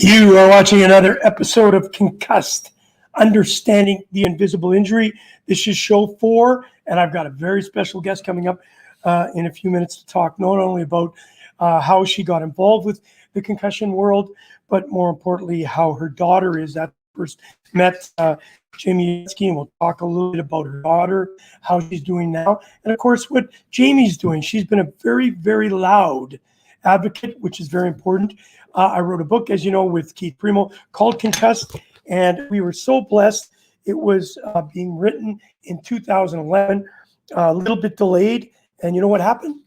You are watching another episode of Concussed, Understanding the Invisible Injury. This is show 4, and I've got a very special guest coming up in a few minutes to talk not only about how she got involved with the concussion world, but more importantly, how her daughter is. That first met Jami Uretsky, and we'll talk a little bit about her daughter, how she's doing now, and of course, what Jami's doing. She's been a very, very loud advocate, which is very important. I wrote a book, as you know, with Keith Primo called Concussed, and we were so blessed. It was being written in 2011, a little bit delayed. And you know what happened?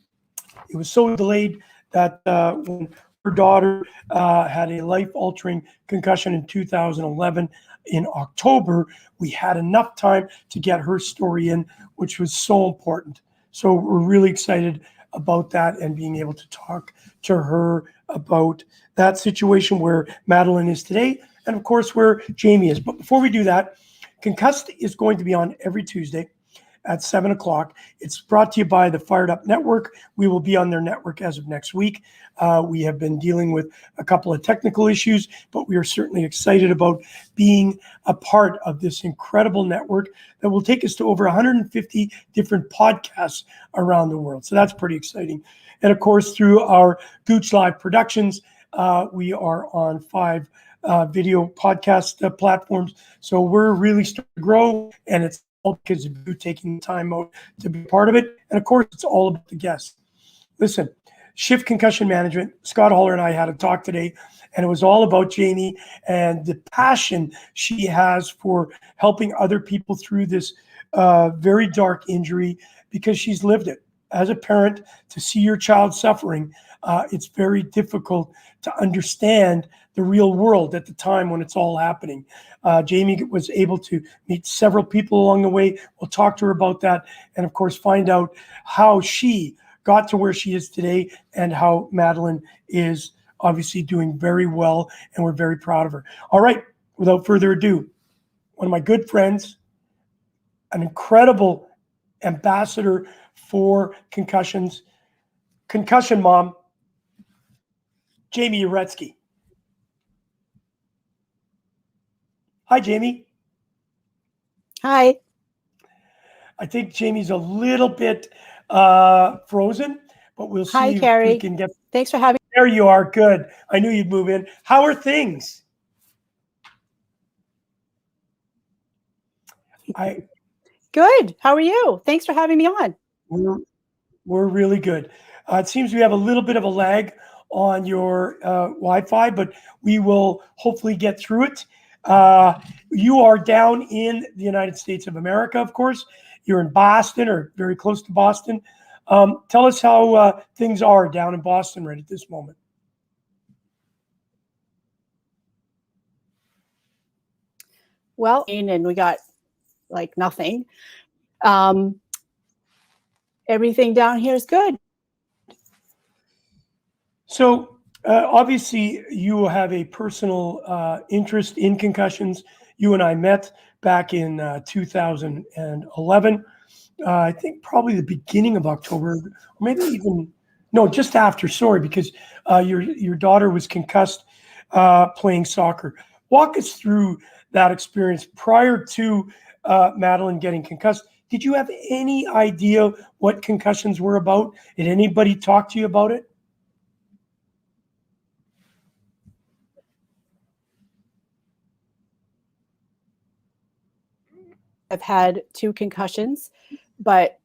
It was so delayed that when her daughter had a life-altering concussion in 2011, in October, we had enough time to get her story in, which was so important. So we're really excited about that and being able to talk to her about that situation where Madeline is today, and of course where Jami is. But before we do that, Concussed is going to be on every Tuesday at 7 o'clock. It's brought to you by the Fired Up Network. We will be on their network as of next week. We have been dealing with a couple of technical issues, but we are certainly excited about being a part of this incredible network that will take us to over 150 different podcasts around the world. So that's pretty exciting. And of course, through our Gooch Live Productions, we are on 5 video podcast platforms. So we're really starting to grow, and it's all because of you taking the time out to be part of it. And of course, it's all about the guests. Listen, Shift Concussion Management, Scott Holler and I had a talk today, and it was all about Jami and the passion she has for helping other people through this very dark injury, because she's lived it. As a parent, to see your child suffering, it's very difficult to understand the real world at the time when it's all happening. Jami was able to meet several people along the way. We'll talk to her about that, and of course find out how she got to where she is today and how Madeline is obviously doing very well, and we're very proud of her. All right, without further ado, one of my good friends, an incredible ambassador for concussions, Concussion Mom, Jami Uretsky. Hi, Jami. Hi. I think Jami's a little bit frozen, but we'll see. Hi, Kerry. If we can get. Thanks for having me. There you are. Good. I knew you'd move in. How are things? Good. How are you? Thanks for having me on. We're really good. It seems we have a little bit of a lag on your Wi-Fi, but we will hopefully get through it. You are down in the United States of America, of course. You're in Boston, or very close to Boston. Tell us how things are down in Boston right at this moment. Well, and we got like nothing. Everything down here is good. So obviously you have a personal interest in concussions. You and I met back in 2011. I think probably the beginning of October, or maybe even, no, just after, sorry, because your daughter was concussed playing soccer. Walk us through that experience prior to Madeline getting concussed. Did you have any idea what concussions were about? Did anybody talk to you about it? I've had 2 concussions, but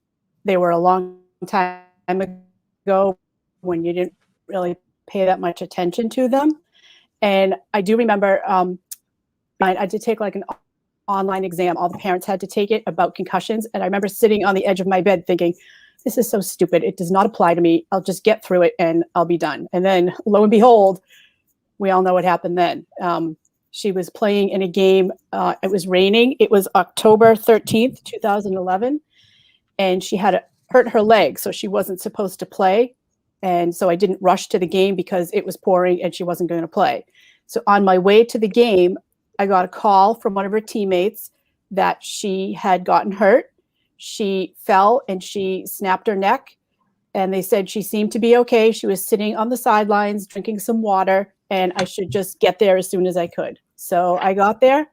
they were a long time ago when you didn't really pay that much attention to them. And I do remember I did take like an online exam. All the parents had to take it about concussions. And I remember sitting on the edge of my bed thinking, this is so stupid. It does not apply to me. I'll just get through it and I'll be done. And then lo and behold, we all know what happened then. She was playing in a game. It was raining. It was October 13th, 2011. And she had hurt her leg. So she wasn't supposed to play. And so I didn't rush to the game because it was pouring and she wasn't going to play. So on my way to the game, I got a call from one of her teammates that she had gotten hurt. She fell and she snapped her neck. And they said she seemed to be okay. She was sitting on the sidelines drinking some water. and I should just get there as soon as I could. So I got there.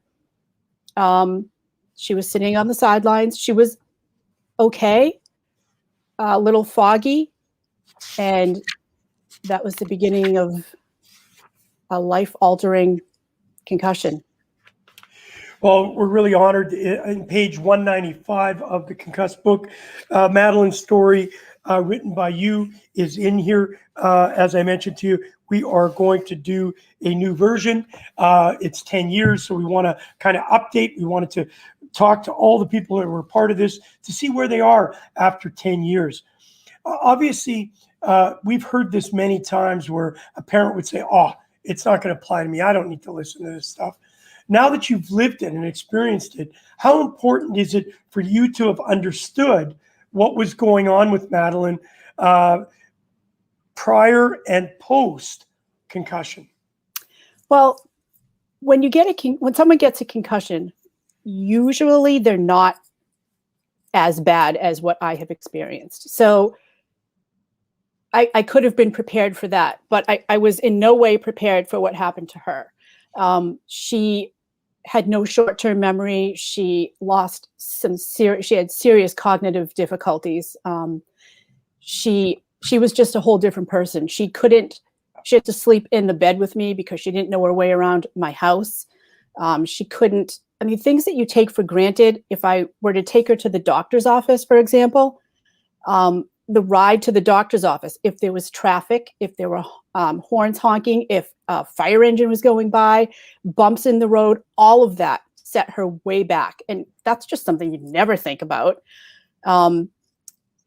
She was sitting on the sidelines. She was okay, a little foggy, and that was the beginning of a life-altering concussion. Well, we're really honored. In page 195 of the Concussed book, Madeline's story, written by you, is in here. As I mentioned to you, we are going to do a new version. It's 10 years, so we want to kind of update. We wanted to talk to all the people that were part of this to see where they are after 10 years. Obviously, we've heard this many times where a parent would say, oh, it's not going to apply to me. I don't need to listen to this stuff. Now that you've lived it and experienced it, how important is it for you to have understood what was going on with Madeline prior and post concussion? Well, when someone gets a concussion, usually they're not as bad as what I have experienced. So I could have been prepared for that, but I was in no way prepared for what happened to her. She had no short-term memory. She lost she had serious cognitive difficulties. She was just a whole different person. She had to sleep in the bed with me because she didn't know her way around my house. She couldn't, things that you take for granted. If I were to take her to the doctor's office, for example, the ride to the doctor's office, if there was traffic, if there were horns honking, if a fire engine was going by, bumps in the road, all of that set her way back. And that's just something you never think about. And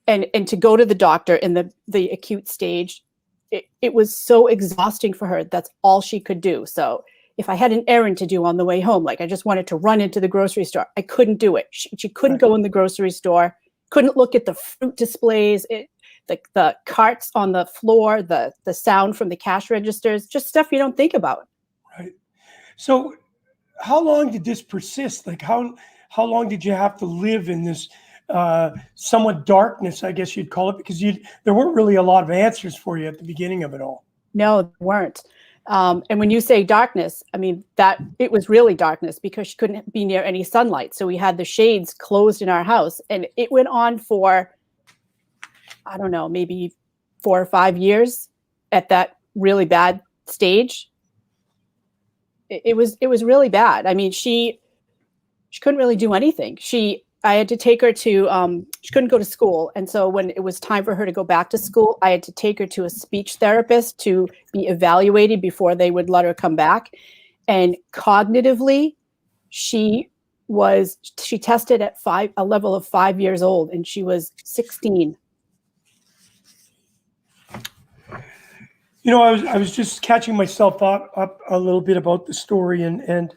to go to the doctor in the acute stage, it was so exhausting for her. That's all she could do. So if I had an errand to do on the way home, like I just wanted to run into the grocery store, I couldn't do it. She couldn't go in the grocery store, couldn't look at the fruit displays, the carts on the floor, the sound from the cash registers, just stuff you don't think about. Right. So how long did this persist? Like how long did you have to live in this somewhat darkness, I guess you'd call it, because there weren't really a lot of answers for you at the beginning of it all? No, there weren't. And when you say darkness, that it was really darkness because she couldn't be near any sunlight. So we had the shades closed in our house, and it went on for, I don't know, maybe 4 or 5 years at that really bad stage. It was really bad. She couldn't really do anything. I had to take her to, she couldn't go to school. And so when it was time for her to go back to school, I had to take her to a speech therapist to be evaluated before they would let her come back. And cognitively, she tested at a level of 5 years old, and she was 16. I was just catching myself up a little bit about the story and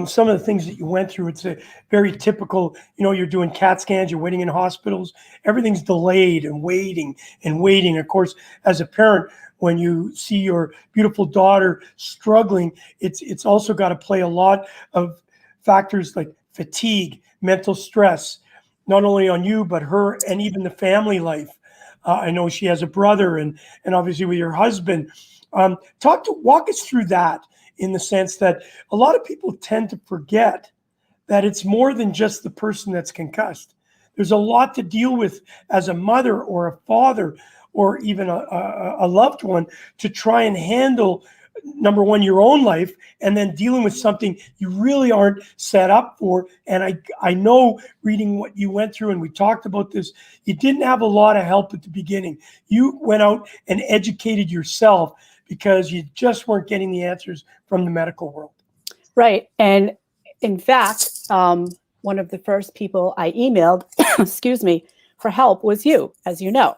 some of the things that you went through. It's a very typical, you're doing CAT scans, you're waiting in hospitals, everything's delayed and waiting and waiting. Of course, as a parent, when you see your beautiful daughter struggling, it's also got to play a lot of factors like fatigue, mental stress, not only on you, but her and even the family life. I know she has a brother and obviously with your husband. Walk us through that, in the sense that a lot of people tend to forget that it's more than just the person that's concussed. There's a lot to deal with as a mother or a father or even a loved one to try and handle, number one, your own life, and then dealing with something you really aren't set up for. And I know, reading what you went through, and we talked about this, you didn't have a lot of help at the beginning. You went out and educated yourself because you just weren't getting the answers from the medical world. Right. And in fact, one of the first people I emailed, for help was you, as you know.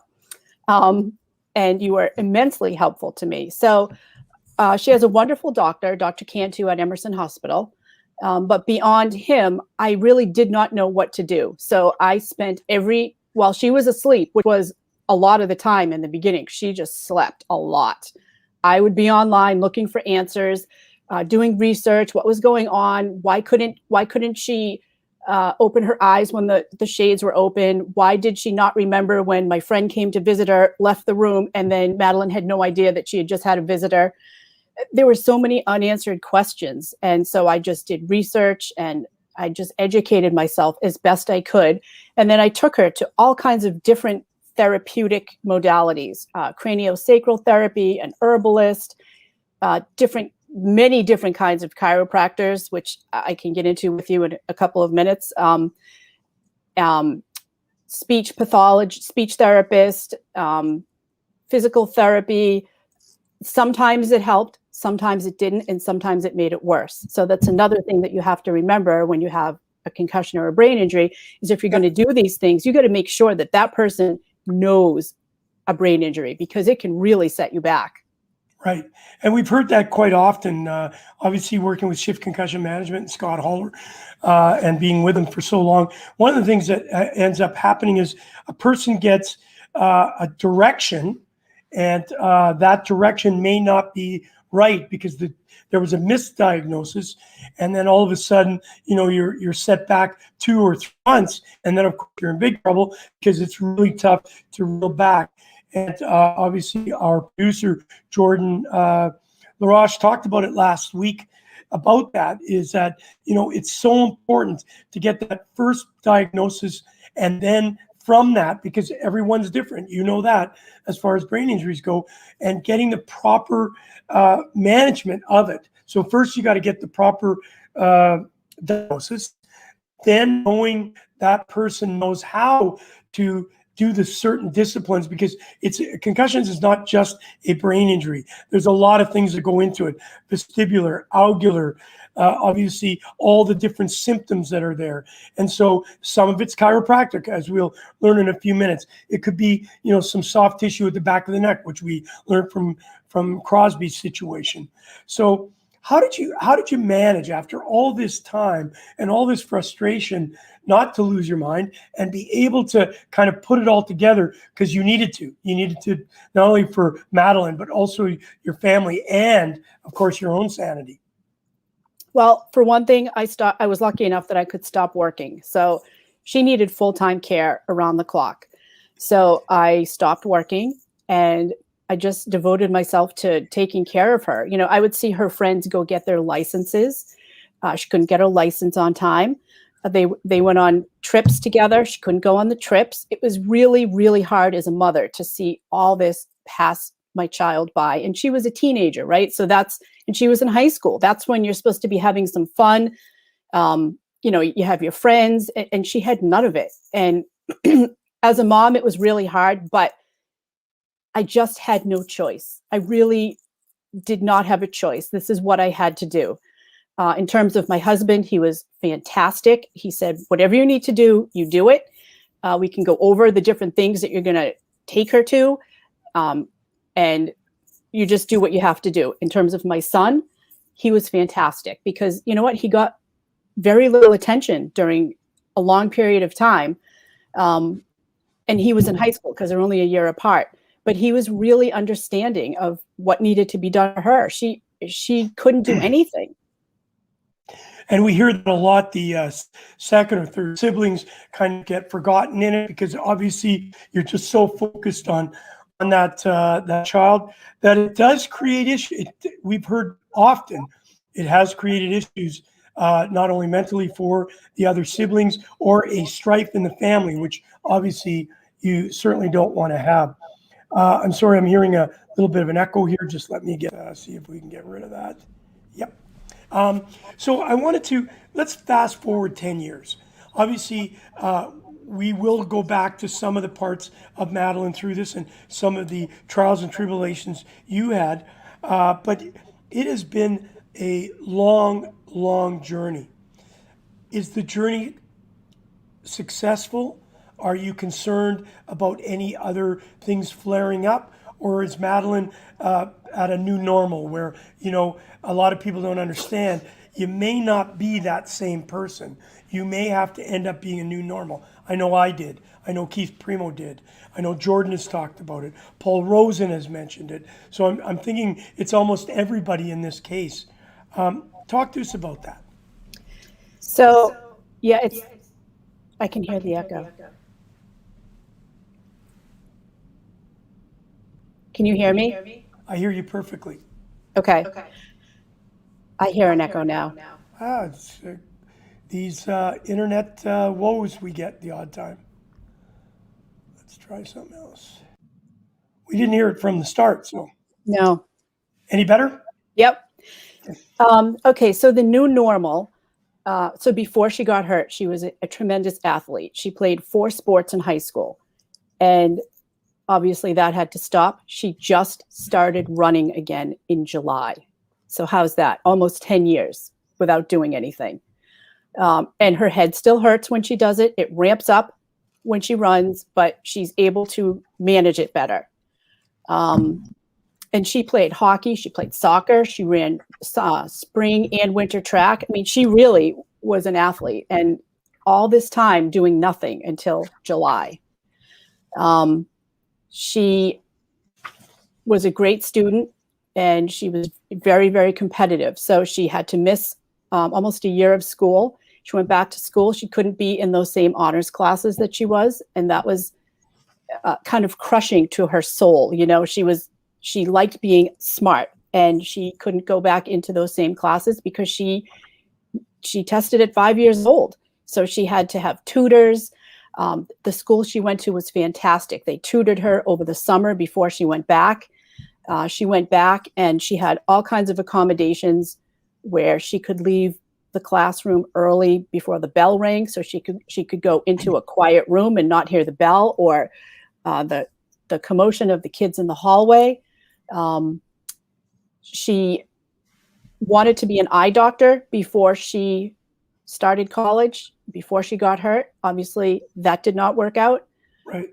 And you were immensely helpful to me. So she has a wonderful doctor, Dr. Cantu at Emerson Hospital. But beyond him, I really did not know what to do. So I spent while she was asleep, which was a lot of the time in the beginning, she just slept a lot. I would be online looking for answers, doing research, what was going on, why couldn't she open her eyes when the shades were open? Why did she not remember when my friend came to visit her, left the room, and then Madeline had no idea that she had just had a visitor? there were so many unanswered questions. And so I just did research and I just educated myself as best I could. And then I took her to all kinds of different therapeutic modalities, craniosacral therapy, an herbalist, many different kinds of chiropractors, which I can get into with you in a couple of minutes. Speech pathology, speech therapist, physical therapy. Sometimes it helped, sometimes it didn't, and sometimes it made it worse. So that's another thing that you have to remember when you have a concussion or a brain injury, is if you're going to do these things, you got to make sure that that person knows a brain injury, because it can really set you back. Right. And we've heard that quite often, obviously working with Shift Concussion Management and Scott Holler and being with them for so long. One of the things that ends up happening is a person gets a direction, and that direction may not be right because there was a misdiagnosis, and then all of a sudden, you're set back 2 or 3 months, and then of course you're in big trouble because it's really tough to reel back. And obviously our producer, Jordan LaRoche, talked about it last week about that, is that, it's so important to get that first diagnosis, and then from that, because everyone's different, that as far as brain injuries go, and getting the proper management of it. So first you got to get the proper diagnosis, then knowing that person knows how to do the certain disciplines, because concussions is not just a brain injury. There's a lot of things that go into it: vestibular, alveolar, obviously all the different symptoms that are there. And so some of it's chiropractic, as we'll learn in a few minutes. It could be, some soft tissue at the back of the neck, which we learned from Crosby's situation. So how did you manage, after all this time and all this frustration, not to lose your mind and be able to kind of put it all together? Because you needed to not only for Madeline, but also your family and of course your own sanity. Well, for one thing, I was lucky enough that I could stop working. So she needed full-time care around the clock. So I stopped working and I just devoted myself to taking care of her. I would see her friends go get their licenses. She couldn't get her license on time. They went on trips together. She couldn't go on the trips. It was really, really hard as a mother to see all this pass my child by. And she was a teenager, right? And she was in high school. That's when you're supposed to be having some fun. You have your friends, and she had none of it. And as a mom, it was really hard, but I just had no choice. I really did not have a choice. This is what I had to do. In terms of my husband, he was fantastic. He said, whatever you need to do, you do it. We can go over the different things that you're going to take her to. And you just do what you have to do. In terms of my son, he was fantastic, because you know what? He got very little attention during a long period of time. And he was in high school because they're only a year apart. But he was really understanding of what needed to be done for her. She couldn't do anything. And we hear that a lot. The second or third siblings kind of get forgotten in it, because obviously you're just so focused on that child, that it does create issues. We've heard often it has created issues, not only mentally for the other siblings, or a strife in the family, which obviously you certainly don't want to have. I'm sorry, I'm hearing a little bit of an echo here. Just let me see if we can get rid of that. Yep. So I wanted let's fast forward 10 years. Obviously, we will go back to some of the parts of Madeline through this and some of the trials and tribulations you had. But it has been a long, long journey. Is the journey successful? Are you concerned about any other things flaring up? Or is Madeline at a new normal where, a lot of people don't understand? You may not be that same person. You may have to end up being a new normal. I know I did. I know Keith Primo did. I know Jordan has talked about it. Paul Rosen has mentioned it. So I'm thinking it's almost everybody in this case. Talk to us about that. So, yeah, I can hear the echo. Can you hear me? I hear you perfectly. Okay. I hear an echo now. It's these internet woes we get the odd time. Let's try something else. We didn't hear it from the start, so. No. Any better? Yep. Okay, so the new normal. So before she got hurt, she was a tremendous athlete. She played 4 sports in high school, and obviously that had to stop. She just started running again in July. So how's that? Almost 10 years without doing anything. And her head still hurts when she does it. It ramps up when she runs, but she's able to manage it better. And she played hockey, she played soccer, she ran spring and winter track. I mean, she really was an athlete, and all this time doing nothing until July. She was a great student, and she was very, very competitive. So she had to miss almost a year of school. She went back to school. She couldn't be in those same honors classes that she was, and that was kind of crushing to her soul. You know, she liked being smart, and she couldn't go back into those same classes because she tested at 5 years old. So she had to have tutors. The school she went to was fantastic. They tutored her over the summer before she went back. She went back, and she had all kinds of accommodations where she could leave the classroom early before the bell rang, so she could go into a quiet room and not hear the bell or the commotion of the kids in the hallway. She wanted to be an eye doctor before she started college, before she got hurt. Obviously, that did not work out. Right.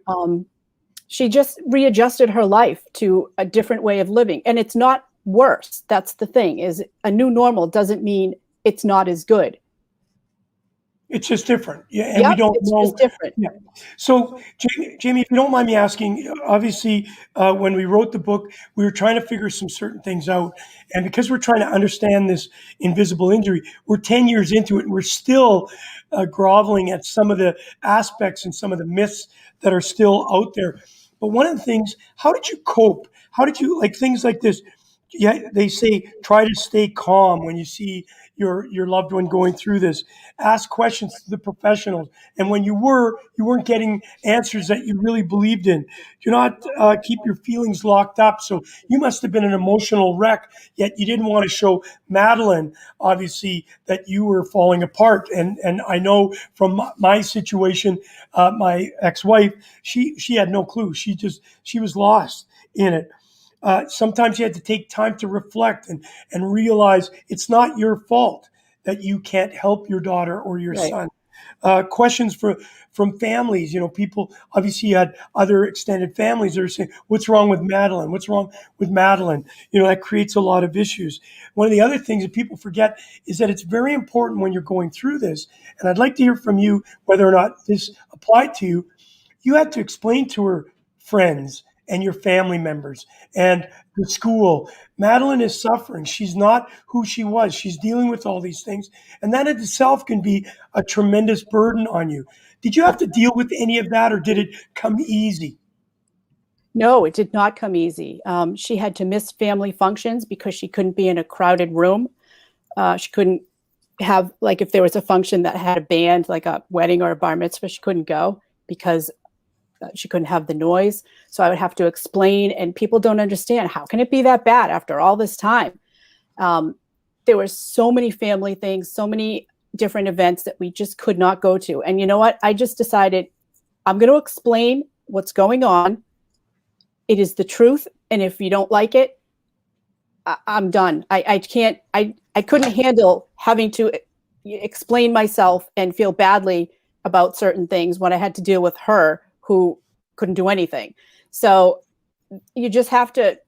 She just readjusted her life to a different way of living. And it's not worse. That's the thing, is a new normal doesn't mean it's not as good. It's just different. Yeah, and we don't know. It's just different. Yeah. So, Jami, if you don't mind me asking, obviously, when we wrote the book, we were trying to figure some certain things out. And because we're trying to understand this invisible injury, we're 10 years into it, and we're still groveling at some of the aspects and some of the myths that are still out there. But one of the things, how did you cope? How did you, like things like this? Yeah, they say try to stay calm when you see your loved one going through this. Ask questions to the professionals, and when you weren't getting answers that you really believed in. Do not keep your feelings locked up. So you must have been an emotional wreck, yet you didn't want to show Madeline, obviously, that you were falling apart. And I know from my situation, my ex-wife, she had no clue. She was lost in it. Sometimes you had to take time to reflect and realize it's not your fault that you can't help your daughter or your son. Questions from families, people obviously had other extended families that are saying, what's wrong with Madeline? What's wrong with Madeline? That creates a lot of issues. One of the other things that people forget is that it's very important when you're going through this, and I'd like to hear from you whether or not this applied to you. You had to explain to her friends and your family members and the school, Madeline is suffering. She's not who she was. She's dealing with all these things. And that in itself can be a tremendous burden on you. Did you have to deal with any of that, or did it come easy? No, it did not come easy. She had to miss family functions because she couldn't be in a crowded room. She couldn't have, like, if there was a function that had a band, like a wedding or a bar mitzvah, she couldn't go because she couldn't have the noise. So I would have to explain, and people don't understand, how can it be that bad after all this time? There were so many family things, so many different events that we just could not go to. And you know what? I just decided I'm going to explain what's going on. It is the truth. And if you don't like it, I'm done. I couldn't handle having to explain myself and feel badly about certain things when I had to deal with her, who couldn't do anything. So you just have to,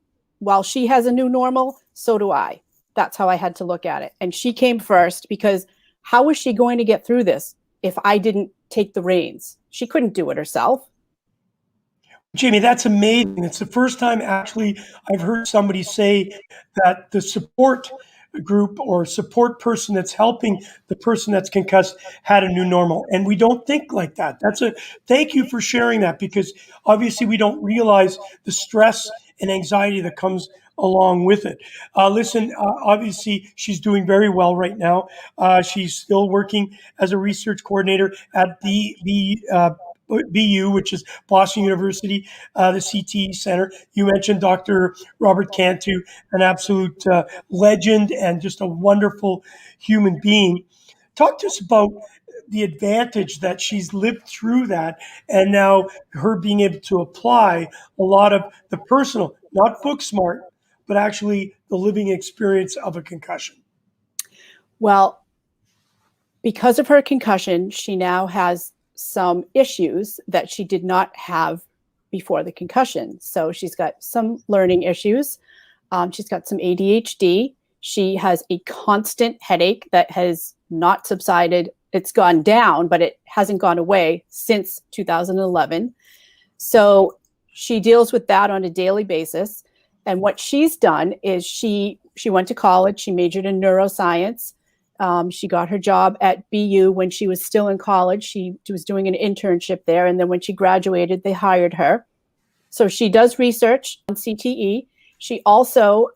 while she has a new normal, so do I. That's how I had to look at it. And she came first, because how was she going to get through this if I didn't take the reins? She couldn't do it herself. Jami, that's amazing. It's the first time actually I've heard somebody say that the support group or support person that's helping the person that's concussed had a new normal. And we don't think like that. Thank you for sharing that, because obviously we don't realize the stress and anxiety that comes along with it. Listen, obviously, she's doing very well right now. She's still working as a research coordinator at BU, which is Boston University, the CTE Center. You mentioned Dr. Robert Cantu, an absolute legend and just a wonderful human being. Talk to us about the advantage that she's lived through that, and now her being able to apply a lot of the personal, not book smart, but actually the living experience of a concussion. Well, because of her concussion, she now has some issues that she did not have before the concussion. So she's got some learning issues. She's got some ADHD. She has a constant headache that has not subsided. It's gone down, but it hasn't gone away since 2011. So she deals with that on a daily basis. And what she's done is she went to college. She majored in neuroscience. She got her job at BU when she was still in college. She was doing an internship there. And then when she graduated, they hired her. So she does research on CTE. She also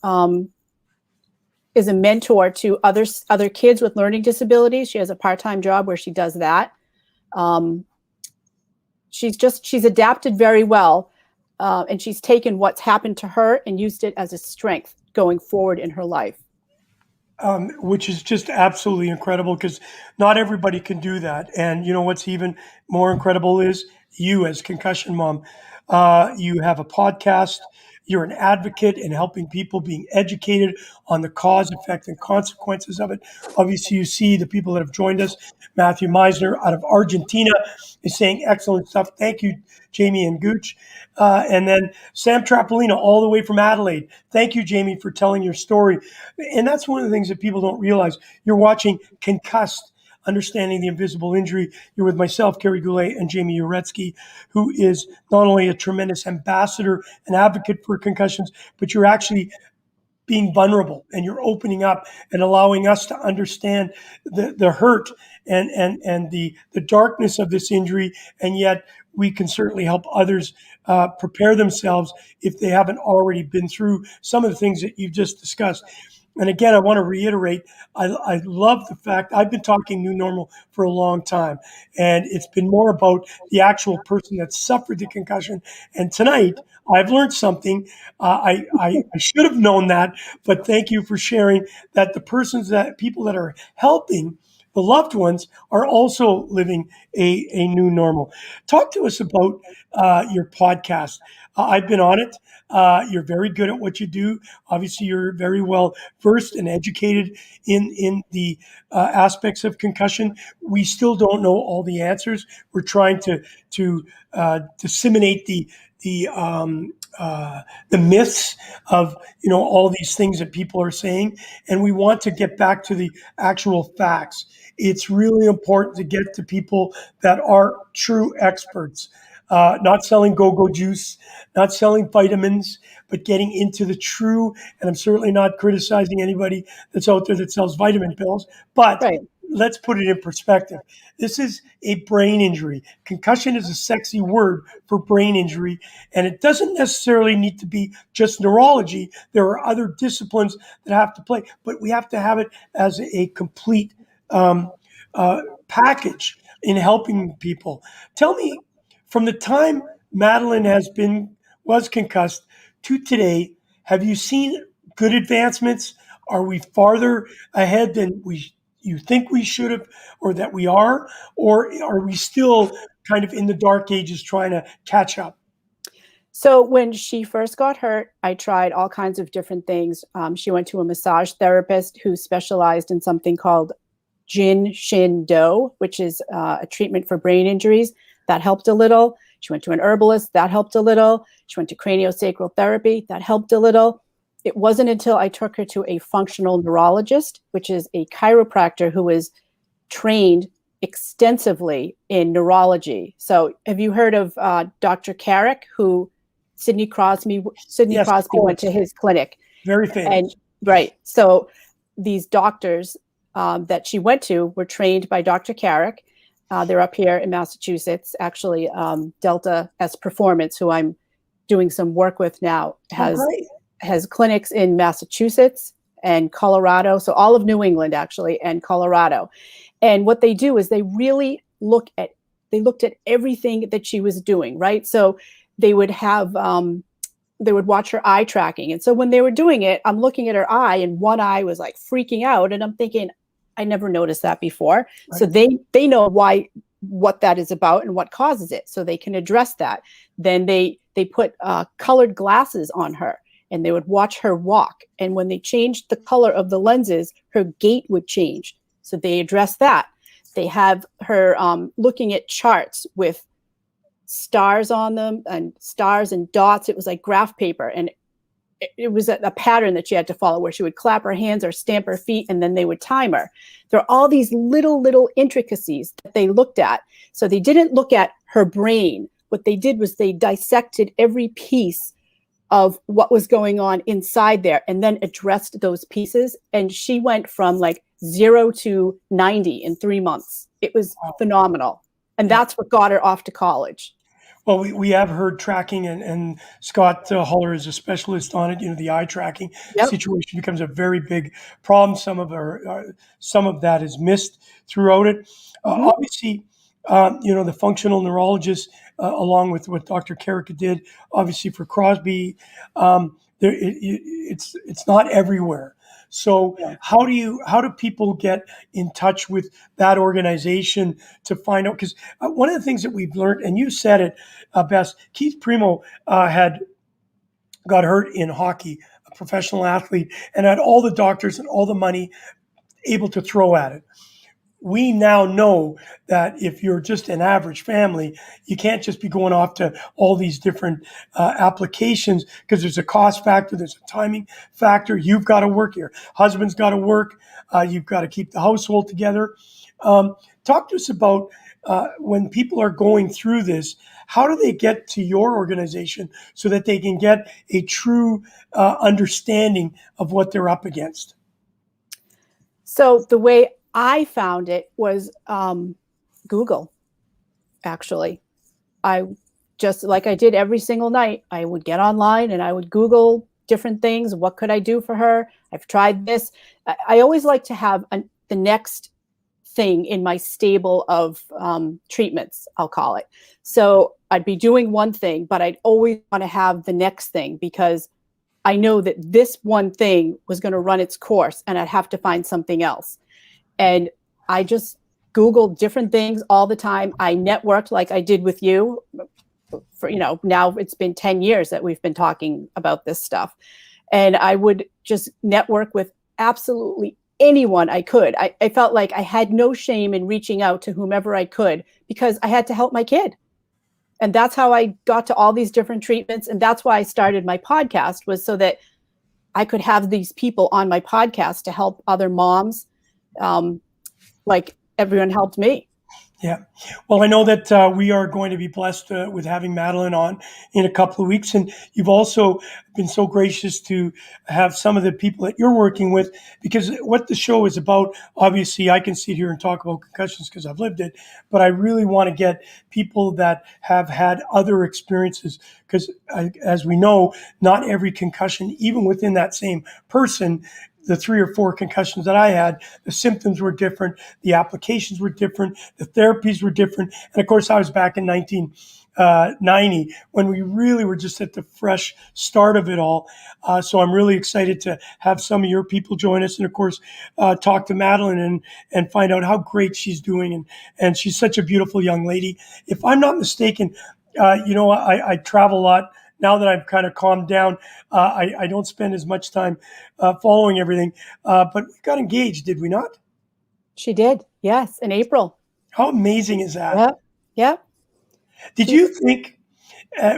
is a mentor to other kids with learning disabilities. She has a part-time job where she does that. She's adapted very well. And she's taken what's happened to her and used it as a strength going forward in her life. Which is just absolutely incredible, because not everybody can do that. And you know what's even more incredible is you, as Concussion Mom. You have a podcast. You're an advocate in helping people being educated on the cause, effect, and consequences of it. Obviously, you see the people that have joined us. Matthew Meisner out of Argentina is saying excellent stuff. Thank you, Jami and Gooch. And then Sam Trapolino, all the way from Adelaide. Thank you, Jami, for telling your story. And that's one of the things that people don't realize. You're watching Concussed, Understanding the Invisible Injury. You're with myself, Kerry Goulet, and Jami Uretsky, who is not only a tremendous ambassador and advocate for concussions, but you're actually being vulnerable, and you're opening up and allowing us to understand the hurt and the darkness of this injury. And yet we can certainly help others prepare themselves if they haven't already been through some of the things that you've just discussed. And again, I want to reiterate, I love the fact I've been talking new normal for a long time, and it's been more about the actual person that suffered the concussion. And tonight, I've learned something. I should have known that, but thank you for sharing that people that are helping the loved ones are also living a new normal. Talk to us about your podcast. I've been on it. You're very good at what you do. Obviously, you're very well versed and educated in the aspects of concussion. We still don't know all the answers. We're trying to disseminate the myths of all these things that people are saying, and we want to get back to the actual facts. It's really important to get to people that are true experts, not selling go-go juice, not selling vitamins, but getting into the true. And I'm certainly not criticizing anybody that's out there that sells vitamin pills, but Right. let's put it in perspective. This is a brain injury. Concussion is a sexy word for brain injury, and it doesn't necessarily need to be just neurology. There are other disciplines that have to play, but we have to have it as a complete package in helping people. Tell me, from the time Madeline was concussed to today, have you seen good advancements? Are we farther ahead than you think we should have, or that we are, or are we still kind of in the dark ages trying to catch up? So when she first got hurt, I tried all kinds of different things. She went to a massage therapist who specialized in something called Jin Shin Do, which is a treatment for brain injuries. That helped a little. She went to an herbalist. That helped a little. She went to craniosacral therapy. That helped a little. It wasn't until I took her to a functional neurologist, which is a chiropractor who is trained extensively in neurology. So have you heard of Dr. Carrick, who Sidney Crosby Yes, went to his clinic? Very famous. And right. So these doctors that she went to were trained by Dr. Carrick. They're up here in Massachusetts, actually, Delta S Performance, who I'm doing some work with now Oh, great. has clinics in Massachusetts and Colorado. So all of New England actually, and Colorado. And what they do is they really looked at everything that she was doing, right? So they would have, they would watch her eye tracking. And so when they were doing it, I'm looking at her eye and one eye was like freaking out. And I'm thinking, I never noticed that before. Right. So they know what that is about and what causes it. So they can address that. Then they put colored glasses on her and they would watch her walk. And when they changed the color of the lenses, her gait would change. So they address that. They have her looking at charts with stars on them and stars and dots. It was like graph paper. And it was a pattern that she had to follow where she would clap her hands or stamp her feet and then they would time her. There are all these little intricacies that they looked at. So they didn't look at her brain. What they did was they dissected every piece of what was going on inside there and then addressed those pieces. And she went from like 0 to 90 in 3 months. It was phenomenal. And that's what got her off to college. Well, we have heard tracking, and Scott Huller is a specialist on it. You know, the eye tracking situation becomes a very big problem. Some of that is missed throughout it. Obviously, you know, the functional neurologist, along with what Dr. Kerry did, obviously for Crosby, it's not everywhere. So how do people get in touch with that organization to find out? Because one of the things that we've learned, and you said it best, Keith Primo had got hurt in hockey, a professional athlete, and had all the doctors and all the money able to throw at it. We now know that if you're just an average family, you can't just be going off to all these different applications because there's a cost factor, there's a timing factor. You've got to work, your husband's got to work, you've got to keep the household together. Talk to us about when people are going through this, how do they get to your organization so that they can get a true understanding of what they're up against? So the way I found it was Google, actually. I just, like I did every single night, I would get online and I would Google different things. What could I do for her? I've tried this. I always like to have the next thing in my stable of treatments, I'll call it. So I'd be doing one thing, but I'd always want to have the next thing because I know that this one thing was going to run its course and I'd have to find something else. And I just Googled different things all the time. I networked like I did with you for, you know, now it's been 10 years that we've been talking about this stuff. And I would just network with absolutely anyone I could. I felt like I had no shame in reaching out to whomever I could because I had to help my kid. And that's how I got to all these different treatments. And that's why I started my podcast, was so that I could have these people on my podcast to help other moms. Like everyone helped me. Yeah. Well, I know that we are going to be blessed with having Madeline on in a couple of weeks. And you've also been so gracious to have some of the people that you're working with, because what the show is about, obviously I can sit here and talk about concussions because I've lived it, but I really want to get people that have had other experiences, because as we know, not every concussion, even within that same person, the 3 or 4 concussions that I had, the symptoms were different, the applications were different, the therapies were different. And of course, I was back in 1990 when we really were just at the fresh start of it all. So I'm really excited to have some of your people join us and, of course, talk to Madeline and find out how great she's doing. And she's such a beautiful young lady. If I'm not mistaken, you know, I travel a lot. Now that I've kind of calmed down, I don't spend as much time following everything. But we got engaged, did we not? She did, yes, in April. How amazing is that? Yep. Yep. Did you think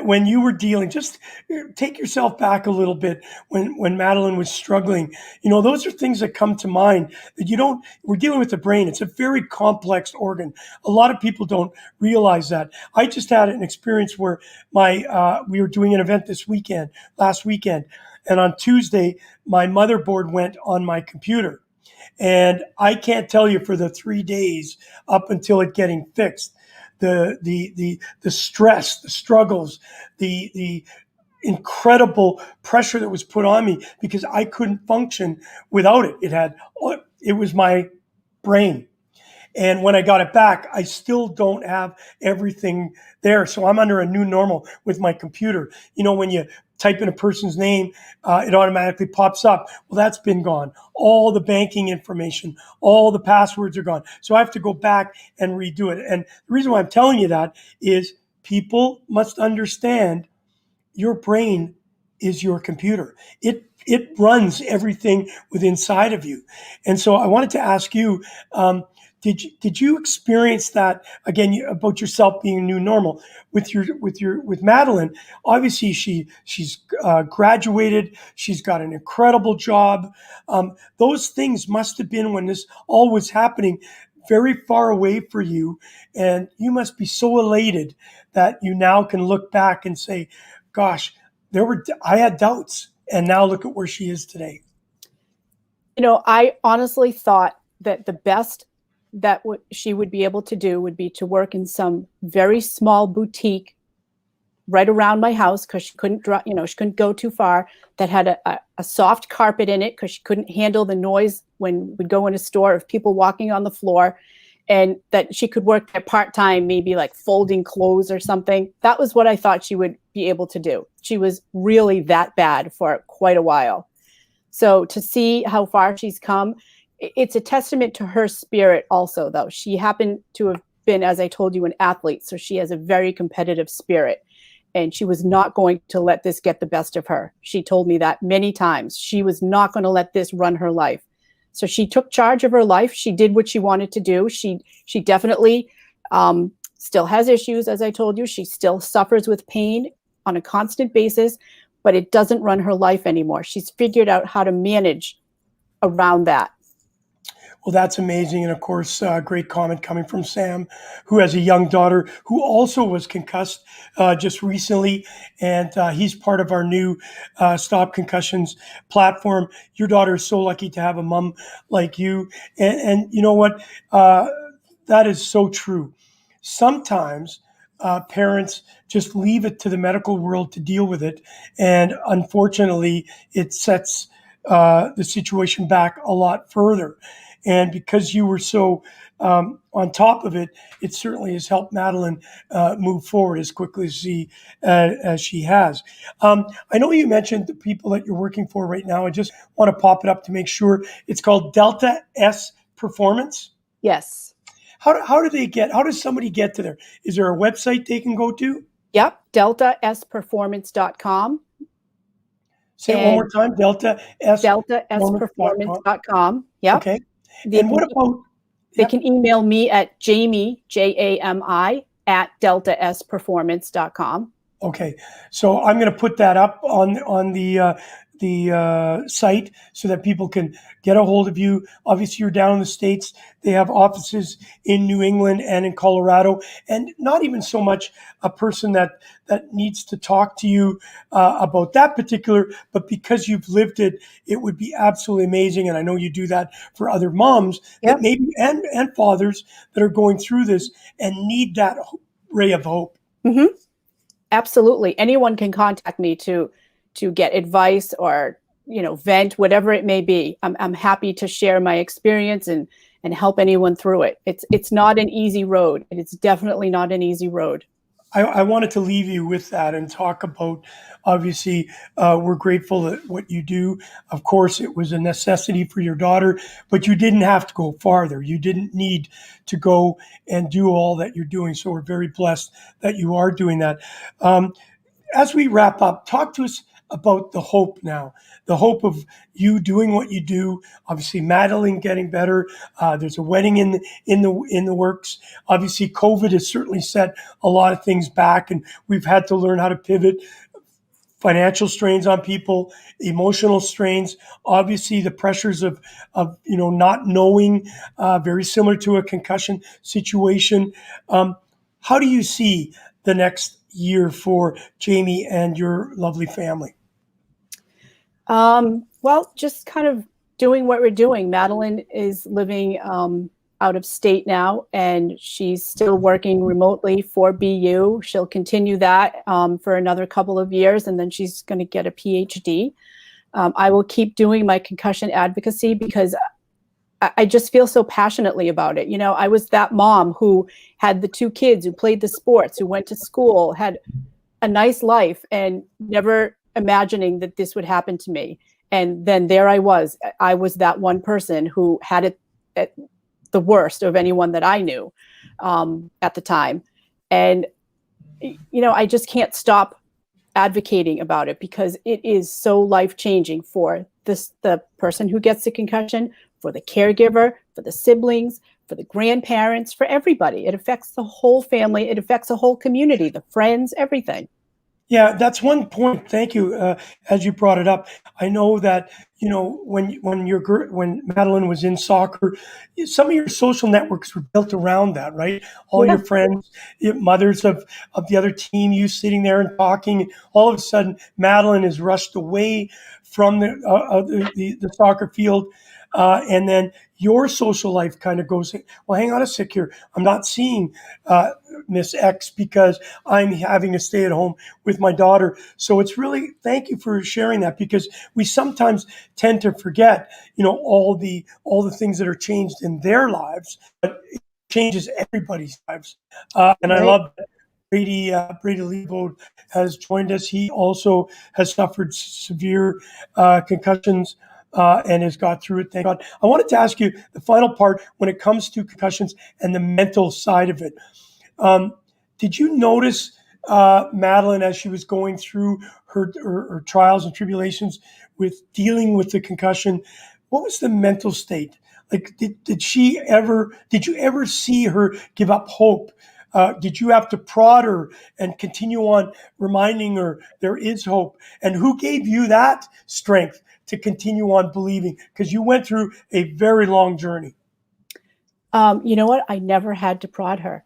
when you were dealing, just take yourself back a little bit when Madeline was struggling, you know, those are things that come to mind that we're dealing with the brain. It's a very complex organ. A lot of people don't realize that. I just had an experience where we were doing an event last weekend, and on Tuesday, my motherboard went on my computer. And I can't tell you, for the 3 days up until it getting fixed, the stress, the struggles, the incredible pressure that was put on me because I couldn't function without it. It was my brain. And when I got it back, I still don't have everything there. So I'm under a new normal with my computer. You know, when you type in a person's name, it automatically pops up. Well, that's been gone. All the banking information, all the passwords are gone. So I have to go back and redo it. And the reason why I'm telling you that is people must understand your brain is your computer. It runs everything within inside of you. And so I wanted to ask you, did you experience that again about yourself being a new normal with Madeline? Obviously, she's graduated. She's got an incredible job. Those things must have been when this all was happening very far away for you, and you must be so elated that you now can look back and say, "Gosh, I had doubts, and now look at where she is today." You know, I honestly thought that the best that she would be able to do would be to work in some very small boutique right around my house, because she couldn't she couldn't go too far, that had a soft carpet in it because she couldn't handle the noise when we'd go in a store of people walking on the floor, and that she could work at part-time, maybe like folding clothes or something. That was what I thought she would be able to do. She was really that bad for quite a while. So to see how far she's come, it's a testament to her spirit also, though. She happened to have been, as I told you, an athlete. So she has a very competitive spirit, and she was not going to let this get the best of her. She told me that many times. She was not going to let this run her life. So she took charge of her life. She did what she wanted to do. She definitely still has issues, as I told you. She still suffers with pain on a constant basis, but it doesn't run her life anymore. She's figured out how to manage around that. Well, that's amazing. And of course, great comment coming from Sam, who has a young daughter who also was concussed just recently. And he's part of our new Stop Concussions platform. Your daughter is so lucky to have a mom like you. And you know what? That is so true. Sometimes parents just leave it to the medical world to deal with it. And unfortunately, it sets the situation back a lot further. And because you were so on top of it, it certainly has helped Madeline move forward as quickly as she has. I know you mentioned the people that you're working for right now. I just want to pop it up to make sure. It's called Delta S Performance. Yes. How does somebody get to there? Is there a website they can go to? Yep. DeltaSperformance.com. Say it one more time. DeltaSperformance.com. Yep. Okay. And what about? They can email me at Jami, Jami, at DeltaSperformance.com. Okay. So I'm going to put that up on the site so that people can get a hold of you. Obviously, you're down in the States. They have offices in New England and in Colorado, and not even so much a person that needs to talk to you about that particular, but because you've lived it, it would be absolutely amazing. And I know you do that for other moms that maybe and fathers that are going through this and need that ray of hope. Mm-hmm. Absolutely. Anyone can contact me to get advice or, vent, whatever it may be. I'm happy to share my experience and help anyone through it. It's not an easy road. And it's definitely not an easy road. I wanted to leave you with that and talk about, obviously, we're grateful that what you do. Of course, it was a necessity for your daughter, but you didn't have to go farther. You didn't need to go and do all that you're doing. So we're very blessed that you are doing that. As we wrap up, talk to us about the hope now, the hope of you doing what you do. Obviously, Madeline getting better. There's a wedding in the works. Obviously, COVID has certainly set a lot of things back, and we've had to learn how to pivot. Financial strains on people, emotional strains. Obviously, the pressures of not knowing, very similar to a concussion situation. How do you see the next year for Jami and your lovely family? Well, just kind of doing what we're doing. Madeline is living out of state now, and she's still working remotely for BU. She'll continue that for another couple of years, and then she's going to get a PhD. I will keep doing my concussion advocacy because I just feel so passionately about it. You know, I was that mom who had the 2 kids, who played the sports, who went to school, had a nice life, and never imagining that this would happen to me. And then there I was that one person who had it at the worst of anyone that I knew at the time. And, you know, I just can't stop advocating about it because it is so life-changing for the person who gets the concussion, for the caregiver, for the siblings, for the grandparents, for everybody. It affects the whole family. It affects the whole community, the friends, everything. Yeah, that's one point. Thank you. As you brought it up, I know that when Madeline was in soccer, some of your social networks were built around that, right? All your friends, mothers of the other team, you sitting there and talking. All of a sudden, Madeline is rushed away from the soccer field, and then your social life kind of goes, well, hang on a sec here. I'm not seeing Miss X because I'm having to stay at home with my daughter. So it's really, thank you for sharing that, because we sometimes tend to forget, all the things that are changed in their lives, but it changes everybody's lives. And I love that Brady Leibode has joined us. He also has suffered severe concussions and has got through it. Thank God. I wanted to ask you the final part when it comes to concussions and the mental side of it. Did you notice Madeline, as she was going through her trials and tribulations with dealing with the concussion, what was the mental state? Like, did you ever see her give up hope? Did you have to prod her and continue on reminding her there is hope? And who gave you that strength to continue on believing? Because you went through a very long journey. You know what? I never had to prod her.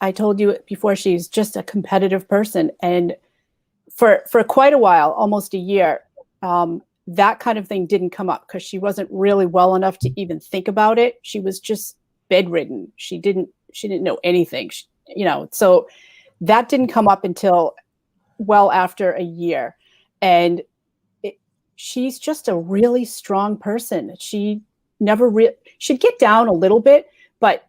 I told you before, she's just a competitive person. And for quite a while, almost a year, that kind of thing didn't come up because she wasn't really well enough to even think about it. She was just bedridden. She didn't know anything, so that didn't come up until well after a year. And she's just a really strong person. She she'd get down a little bit, but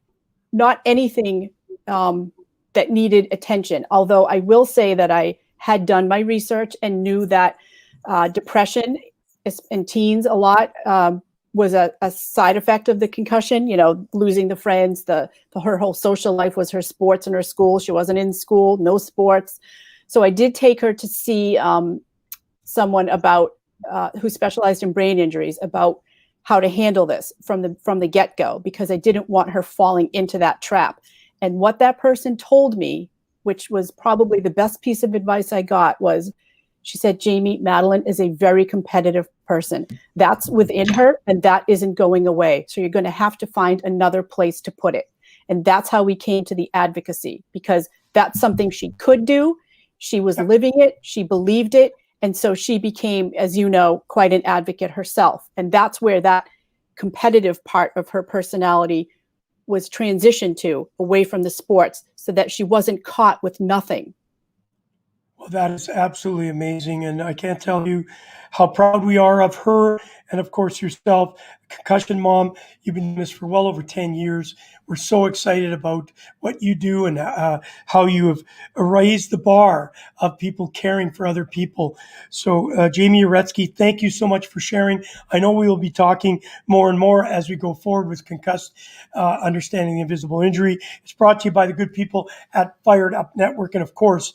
not anything that needed attention. Although I will say that I had done my research and knew that depression in teens a lot was a side effect of the concussion, losing the friends, her whole social life was her sports and her school. She wasn't in school, no sports. So I did take her to see someone who specialized in brain injuries about how to handle this from the get-go, because I didn't want her falling into that trap. And what that person told me, which was probably the best piece of advice I got, was, she said, Jami, Madeline is a very competitive person. That's within her, and that isn't going away. So you're going to have to find another place to put it. And that's how we came to the advocacy, because that's something she could do. She was living it. She believed it. And so she became, as you know, quite an advocate herself. And that's where that competitive part of her personality was transitioned to, away from the sports, so that she wasn't caught with nothing. Well, that is absolutely amazing. And I can't tell you how proud we are of her and, of course, yourself. Concussion Mom, you've been doing this for well over 10 years. We're so excited about what you do and how you have raised the bar of people caring for other people. So, Jami Uretsky, thank you so much for sharing. I know we will be talking more and more as we go forward with Concussed, Understanding the Invisible Injury. It's brought to you by the good people at Fired Up Network and, of course,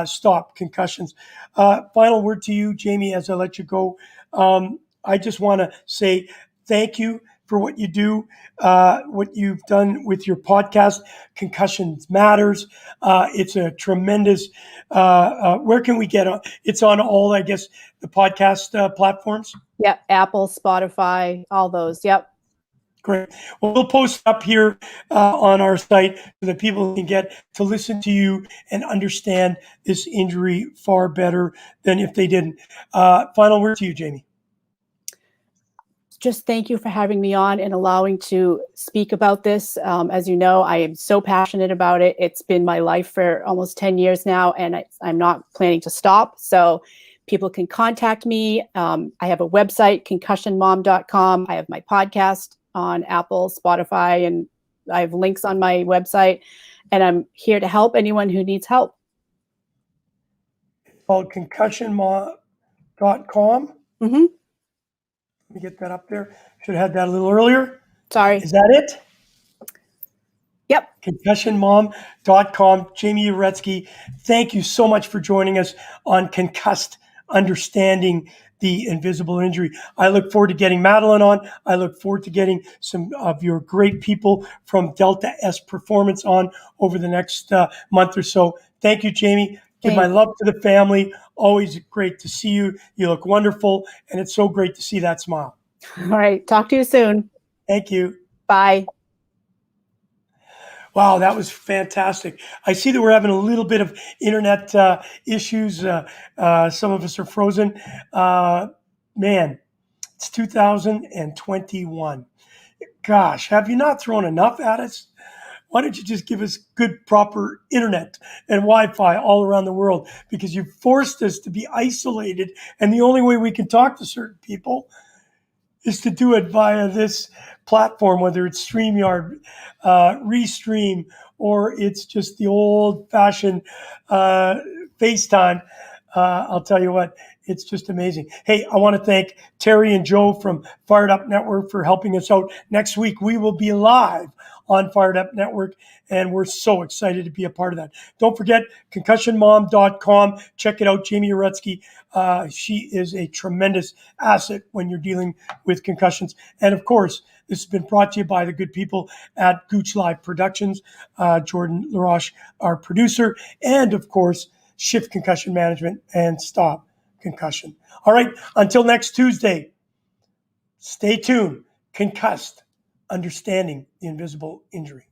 Stop Concussions. Final word to you, Jami, as I let you go. I just want to say thank you for what you do, what you've done with your podcast, Concussion Matters. It's a tremendous, where can we get on? It's on all, I guess, the podcast platforms. Yep. Apple, Spotify, all those. Yep. Great. Well, we'll post up here on our site so that people can get to listen to you and understand this injury far better than if they didn't. Final word to you, Jami. just thank you for having me on and allowing to speak about this. As you know, I am so passionate about it. It's been my life for almost 10 years now, and I'm not planning to stop. So people can contact me. I have a website, concussionmom.com. I have my podcast on Apple, Spotify, and I have links on my website. And I'm here to help anyone who needs help. Called concussionmom.com. Mm-hmm. Let me get that up there. Should have had that a little earlier. Sorry. Is that it? Yep. Concussionmom.com. Jami Uretsky, thank you so much for joining us on Concussed, Understanding the Invisible Injury. I look forward to getting Madeline on. I look forward to getting some of your great people from Delta S Performance on over the next month or so. Thank you, Jami. Give my love to the family. Always great to see you. You look wonderful, and it's so great to see that smile. All right. Talk to you soon. Thank you. Bye. Wow, that was fantastic. I see that we're having a little bit of internet issues. Some of us are frozen. Man, it's 2021. Gosh, have you not thrown enough at us? Why don't you just give us good, proper internet and Wi-Fi all around the world? Because you've forced us to be isolated, and the only way we can talk to certain people is to do it via this platform, whether it's StreamYard, Restream, or it's just the old-fashioned FaceTime. I'll tell you what, it's just amazing. Hey, I want to thank Terry and Joe from Fired Up Network for helping us out. Next week, we will be live on Fired Up Network, and we're so excited to be a part of that. Don't forget, concussionmom.com. Check it out, Jami Uretsky. She is a tremendous asset when you're dealing with concussions. And of course, this has been brought to you by the good people at Gooch Live Productions, Jordan LaRoche, our producer, and of course, Shift Concussion Management and Stop Concussion. All right, until next Tuesday, stay tuned. Concussed, Understanding the Invisible Injury.